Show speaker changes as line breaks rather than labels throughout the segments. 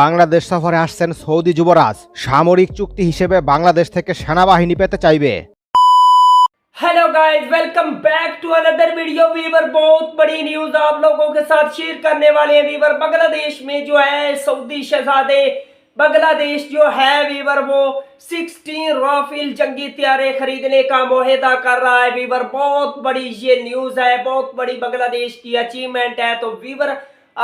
বাংলাদেশ সফরে আসছেন সৌদি যুবরাজ। সামরিক চুক্তি হিসেবে বাংলাদেশ থেকে সেনাবাহিনী পেতে চাইবে।
Hello guys, welcome back to another video. Viewer बहुत बड़ी न्यूज आप लोगों के साथ शेयर करने वाले हैं। वीवर बांग्लादेश में जो है सऊदी शहजादे बांग्लादेश जो है वीवर वो 16 राफेल जंगी तैयारे खरीदने का मुआहदा कर रहा है। वीवर बहुत बड़ी ये न्यूज है, बहुत बड़ी बांग्लादेश की अचीवमेंट है। तो वीवर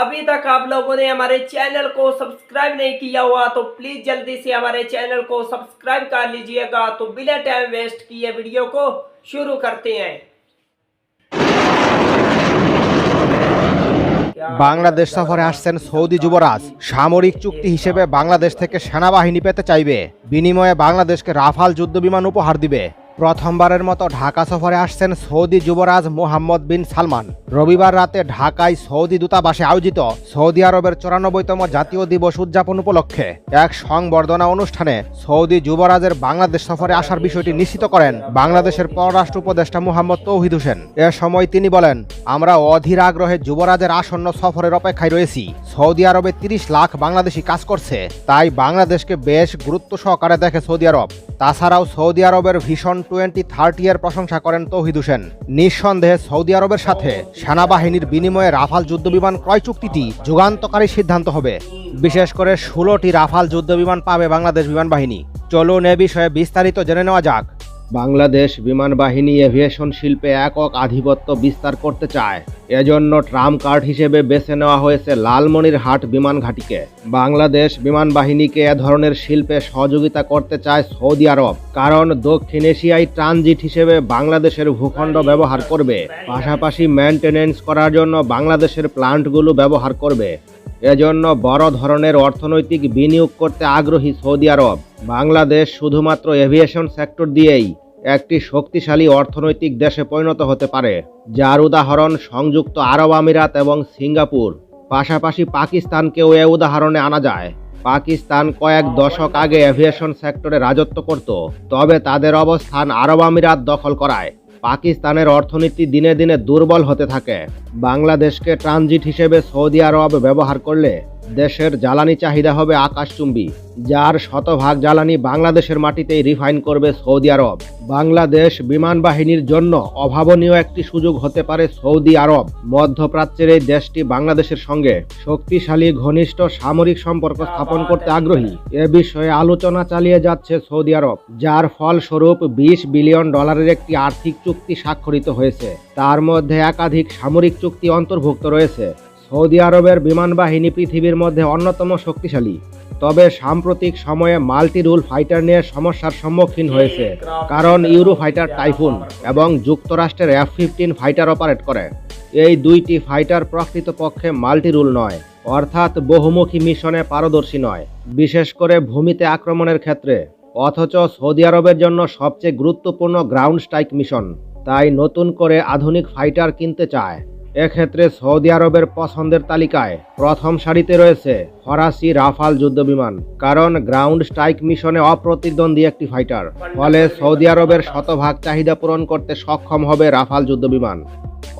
अभी तक आप लोगों ने हमारे चैनल को सब्सक्राइब नहीं किया हुआ तो प्लीज जल्दी से हमारे चैनल को सब्सक्राइब कर लीजिएगा। तो बिना टाइम वेस्ट किए वीडियो को शुरू करते हैं।
বাংলাদেশ সফরে আসছেন সৌদি যুবরাজ। সামরিক চুক্তি হিসেবে বাংলাদেশ থেকে সেনাবাহিনী পেতে চাইবে, বিনিময়ে বাংলাদেশকে রাফাল যুদ্ধবিমান উপহার দিবে। প্রথমবারের মতো ঢাকা সফরে আসছেন সৌদি যুবরাজ মোহাম্মদ বিন সালমান। রবিবার রাতে ঢাকায় সৌদি দূতাবাসে আয়োজিত সৌদি আরবের 94তম জাতীয় দিবস উদযাপন উপলক্ষে এক সংবর্ধনা অনুষ্ঠানে সৌদি যুবরাজের বাংলাদেশ সফরে আসার বিষয়টি নিশ্চিত করেন বাংলাদেশের পররাষ্ট্র উপদেষ্টা মোহাম্মদ তৌহিদ হোসেন। এ সময় তিনি বলেন, আমরা অধীর আগ্রহে যুবরাজের আসন্ন সফরের অপেক্ষায় রয়েছি। সৌদি আরবে 30 লাখ বাংলাদেশি কাজ করছে, তাই বাংলাদেশকে বেশ গুরুত্ব সহকারে দেখে সৌদি আরব। তাছাড়াও সৌদি আরবের ভিশন 2030 এর প্রশংসা করেন তৌহিদ হোসেন। নিঃসন্দেহে সৌদি আরবের সাথে সেনাবাহিনীর বিনিময়ে রাফাল যুদ্ধবিমান ক্রয় চুক্তিটি যুগান্তকারী সিদ্ধান্ত হবে। বিশেষ করে 16টি রাফাল যুদ্ধবিমান পাবে বাংলাদেশ বিমান বাহিনী। চলুন এ বিষয়ে বিস্তারিত জেনে নেওয়া যাক। বাংলাদেশ বিমান বাহিনী এভিয়েশন শিল্পে একক আধিপত্য বিস্তার করতে চায়। এজন্য ট্রাম্প কার্ড হিসেবে বেছে নেওয়া হয়েছে লালমনিরহাট বিমান ঘাঁটিকে। বাংলাদেশ বিমান বাহিনীকে এ ধরনের শিল্পে সহযোগিতা করতে চায় সৌদি আরব, কারণ দক্ষিণ এশিয়ায় ট্রানজিট হিসেবে বাংলাদেশের ভূখণ্ড ব্যবহার করবে, পাশাপাশি মেনটেনেন্স করার জন্য বাংলাদেশের প্লান্টগুলো ব্যবহার করবে। এজন্য বড় ধরনের অর্থনৈতিক বিনিয়োগ করতে আগ্রহী সৌদি আরব। বাংলাদেশ শুধুমাত্র এভিয়েশন সেক্টর দিয়েই একটি শক্তিশালী অর্থনৈতিক দেশে পরিণত হতে পারে, যার উদাহরণ সংযুক্ত আরব আমিরাত এবং সিঙ্গাপুর। পাশাপাশি পাকিস্তানকেও এ উদাহরণে আনা যায়। পাকিস্তান কয়েক দশক আগে এভিয়েশন সেক্টরে রাজত্ব করত, তবে তাদের অবস্থান আরব আমিরাত দখল করায় পাকিস্তানের অর্থনীতি দিনে দিনে দুর্বল হতে থাকে। বাংলাদেশকে ট্রানজিট হিসেবে সৌদি আরব ব্যবহার করলে দেশের জ্বালানি চাহিদা হবে আকাশচুম্বী, যার শতভাগ জ্বালানি বাংলাদেশের মাটিতেই রিফাইন করবে সৌদি আরব। বাংলাদেশ বিমান বাহিনীর জন্য অভাবনীয় একটি সুযোগ হতে পারে সৌদি আরব। মধ্যপ্রাচ্যের এই দেশটি বাংলাদেশের সঙ্গে শক্তিশালী ঘনিষ্ঠ সামরিক সম্পর্ক স্থাপন করতে আগ্রহী। এ বিষয়ে আলোচনা চালিয়ে যাচ্ছে সৌদি আরব, যার ফলস্বরূপ $20 বিলিয়ন একটি আর্থিক চুক্তি স্বাক্ষরিত হয়েছে। তার মধ্যে একাধিক সামরিক চুক্তি অন্তর্ভুক্ত রয়েছে। সৌদি আরবের বিমান বাহিনী পৃথিবীর মধ্যে অন্যতম শক্তিশালী, তবে সাম্প্রতিক সময়ে মাল্টি রুল ফাইটার নিয়ে সমস্যার সম্মুখীন হয়েছে, কারণ ইউরো ফাইটার টাইফুন এবং যুক্তরাষ্ট্রের F-15 ফাইটার অপারেট করে। এই দুইটি ফাইটার প্রকৃতপক্ষে মাল্টি রুল নয়, অর্থাৎ বহুমুখী মিশনে পারদর্শী নয়, বিশেষ করে ভূমিতে আক্রমণের ক্ষেত্রে। অথচ সৌদি আরবের জন্য সবচেয়ে গুরুত্বপূর্ণ গ্রাউন্ড স্ট্রাইক মিশন, তাই নতুন করে আধুনিক ফাইটার কিনতে চায়। এক্ষেত্রে সৌদি আরবের পছন্দের তালিকায় প্রথম সারিতে রয়েছে ফরাসি রাফাল যুদ্ধবিমান, কারণ গ্রাউন্ড স্ট্রাইক মিশনে অপ্রতিদ্বন্দ্বী একটি ফাইটার। ফলে সৌদি আরবের শতভাগ চাহিদা পূরণ করতে সক্ষম হবে রাফাল যুদ্ধবিমান।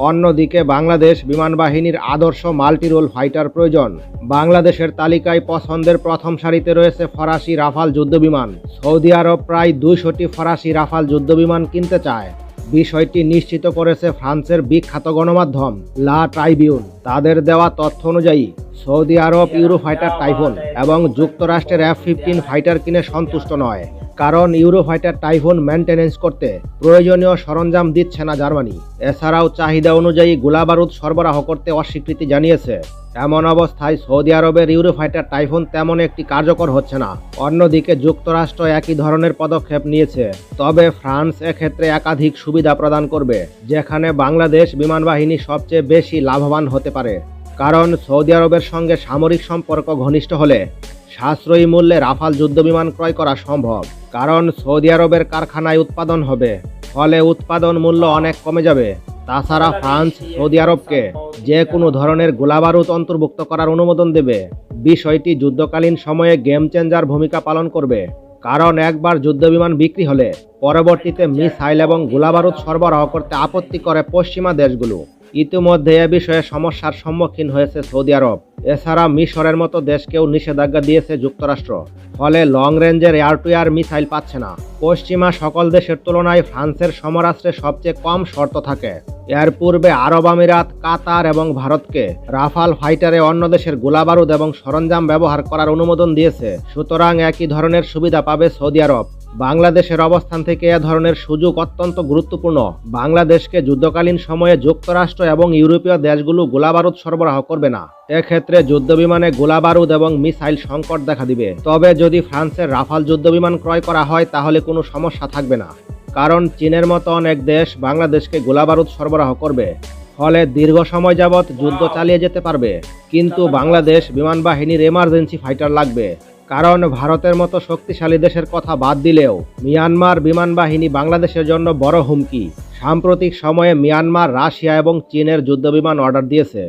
অন্যদিকে বাংলাদেশ বিমান বাহিনীর আদর্শ মাল্টিরোল ফাইটার প্রয়োজন। বাংলাদেশের তালিকায় পছন্দের প্রথম সারিতে রয়েছে ফরাসি রাফাল যুদ্ধবিমান। সৌদি আরব প্রায় 200টি ফরাসি রাফাল যুদ্ধবিমান কিনতে চায়। বিষয়টি নিশ্চিত করেছে ফ্রান্সের বিখ্যাত গণমাধ্যম লা ট্রাইবিউন। তাদের দেওয়া তথ্য অনুযায়ী সৌদি আরব ইউরো ফাইটার টাইফুন এবং যুক্তরাষ্ট্রের F-15 ফাইটার কিনে সন্তুষ্ট নয়, কারণ ইউরো ফাইটার টাইফুন মেনটেনেন্স করতে প্রয়োজনীয় সরঞ্জাম দিচ্ছে না জার্মানি। এছাড়াও চাহিদা অনুযায়ী গোলাবারুদ সরবরাহ করতে অস্বীকৃতি জানিয়েছে। এমন অবস্থায় সৌদি আরবের ইউরো ফাইটার টাইফুন তেমন একটি কার্যকর হচ্ছে না। অন্যদিকে যুক্তরাষ্ট্র একই ধরনের পদক্ষেপ নিয়েছে, তবে ফ্রান্স এক্ষেত্রে একাধিক সুবিধা প্রদান করবে, যেখানে বাংলাদেশ বিমান বাহিনী সবচেয়ে বেশি লাভবান হতে পারে। কারণ সৌদি আরবের সঙ্গে সামরিক সম্পর্ক ঘনিষ্ঠ হলে সাশ্রয়ী মূল্যে রাফাল যুদ্ধবিমান ক্রয় করা সম্ভব, কারণ সৌদি আরবের কারখানায় উৎপাদন হবে, ফলে উৎপাদন মূল্য অনেক কমে যাবে। তাছাড়া ফ্রান্স সৌদি আরবকে যে কোনো ধরনের গোলাবারুদ অন্তর্ভুক্ত করার অনুমোদন দেবে। বিষয়টি যুদ্ধকালীন সময়ে গেম চেঞ্জার ভূমিকা পালন করবে, কারণ একবার যুদ্ধবিমান বিক্রি হলে পরবর্তীতে মিসাইল এবং গোলাবারুদ সরবরাহ করতে আপত্তি করে পশ্চিমা দেশগুলো। ইতিমধ্যে এ বিষয়ে সমস্যার সম্মুখীন হয়েছে সৌদি আরব। এছাড়া মিশরের মতো দেশকেও নিষেধাজ্ঞা দিয়েছে যুক্তরাষ্ট্র। ফলে লং রেঞ্জের এয়ার টু এয়ার মিসাইল পাচ্ছে না। পশ্চিমা সকল দেশের তুলনায় ফ্রান্সের সমরাস্ত্রে সবচেয়ে কম শর্ত থাকে। এর পূর্বে আরব আমিরাত, কাতার এবং ভারতকে রাফাল ফাইটারে অন্য দেশের গোলাবারুদ এবং সরঞ্জাম ব্যবহার করার অনুমোদন দিয়েছে। সুতরাং একই ধরনের সুবিধা পাবে সৌদি আরব। বাংলাদেশের অবস্থান থেকে এ ধরনের সুযোগ অত্যন্ত গুরুত্বপূর্ণ। বাংলাদেশকে যুদ্ধকালীন সময়ে যুক্তরাষ্ট্র এবং ইউরোপীয় দেশগুলো গোলাবারুদ সরবরাহ করবে না। এক্ষেত্রে যুদ্ধবিমানে গোলাবারুদ এবং মিসাইল সংকট দেখা দিবে। তবে যদি ফ্রান্সের রাফাল যুদ্ধবিমান ক্রয় করা হয় তাহলে কোনো সমস্যা থাকবে না, কারণ চীনের মতো অনেক দেশ বাংলাদেশকে গোলাবারুদ সরবরাহ করবে। ফলে দীর্ঘ সময় যাবৎ যুদ্ধ চালিয়ে যেতে পারবে। কিন্তু বাংলাদেশ বিমান বাহিনীর এমার্জেন্সি ফাইটার লাগবে, কারণ ভারতের মতো শক্তিশালী দেশের কথা বাদ দিলেও মিয়ানমার বিমান বাহিনী বাংলাদেশের জন্য বড় হুমকি। সাম্প্রতিক সময়ে মিয়ানমার, রাশিয়া এবং চীনের যুদ্ধবিমান অর্ডার দিয়েছে,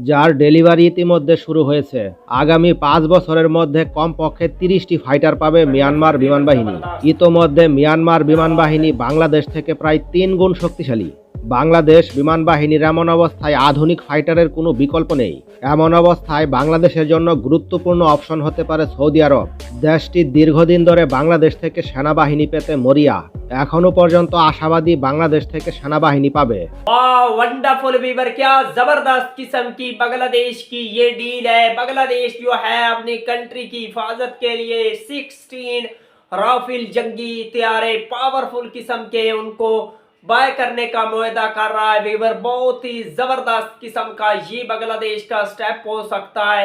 যার ডেলিভারি ইতিমধ্যে শুরু হয়েছে। আগামী 5 বছরের মধ্যে কমপক্ষে 30টি ফাইটার পাবে মিয়ানমার বিমান বাহিনী। ইতোমধ্যে মিয়ানমার বিমান বাহিনী বাংলাদেশ থেকে প্রায় 3 গুণ শক্তিশালী। বাংলাদেশ বিমান বাহিনীর এমন অবস্থায় আধুনিক ফাইটারের কোনো বিকল্প নেই। এমন অবস্থায় বাংলাদেশের জন্য গুরুত্বপূর্ণ অপশন হতে পারে সৌদি আরব। দেশটি দীর্ঘদিন ধরে বাংলাদেশ থেকে সেনাবাহিনী পেতে মরিয়া। এখনো পর্যন্ত আশাবাদী বাংলাদেশ থেকে সেনাবাহিনী পাবে।
वाह वंडरफुल वीवर, क्या जबरदस्त किस्म की बांग्लादेश की ये डील है। बांग्लादेश जो है अपनी कंट्री की हिफाजत के लिए 16 राफेल जंगी हथियारे पावरफुल किस्म के उनको बाय करने का मुआहदा कर रहा है वीवर। बहुत ही जबरदस्त किस्म का ये बांग्लादेश का स्टेप हो सकता है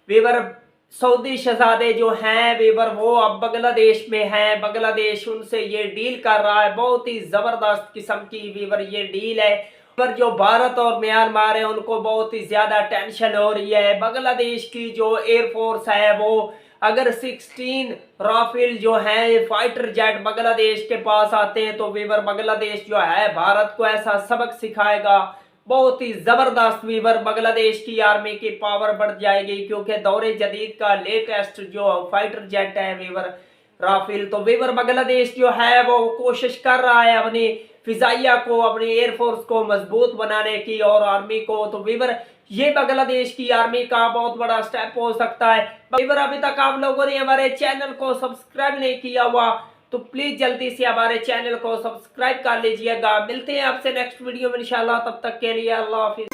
वीवर। सऊदी शहजादे जो हैं वीवर वो अब बांग्लादेश में हैं। बांग्लादेश उनसे ये डील कर रहा है। बहुत ही जबरदस्त किस्म की वीवर ये डील है। पर जो भारत और म्यांमार है उनको बहुत ही ज्यादा टेंशन हो रही है। बांग्लादेश की जो एयरफोर्स है वो अगर 16 राफेल जो है फाइटर जेट बांग्लादेश के पास आते हैं तो वीवर बांग्लादेश जो है भारत को ऐसा सबक सिखाएगा। बहुत ही जबरदस्त वीवर बांग्लादेश की आर्मी की पावर बढ़ जाएगी, क्योंकि दौरे जदीद का लेटेस्ट जो फाइटर जेट है वीवर राफेल, तो वीवर बांग्लादेश जो है वो कोशिश कर रहा है अपनी फिजाइया को, अपनी एयरफोर्स को मजबूत बनाने की और आर्मी को। तो वीवर ये बांग्लादेश की आर्मी का बहुत बड़ा स्टेप हो सकता है। वीवर अभी तक आप लोगों ने हमारे चैनल को सब्सक्राइब नहीं किया हुआ तो प्लीज जल्दी से हमारे चैनल को सब्सक्राइब कर लीजिएगा। मिलते हैं आपसे नेक्स्ट वीडियो में इंशाल्लाह, तब तक के लिए अल्लाह हाफिज।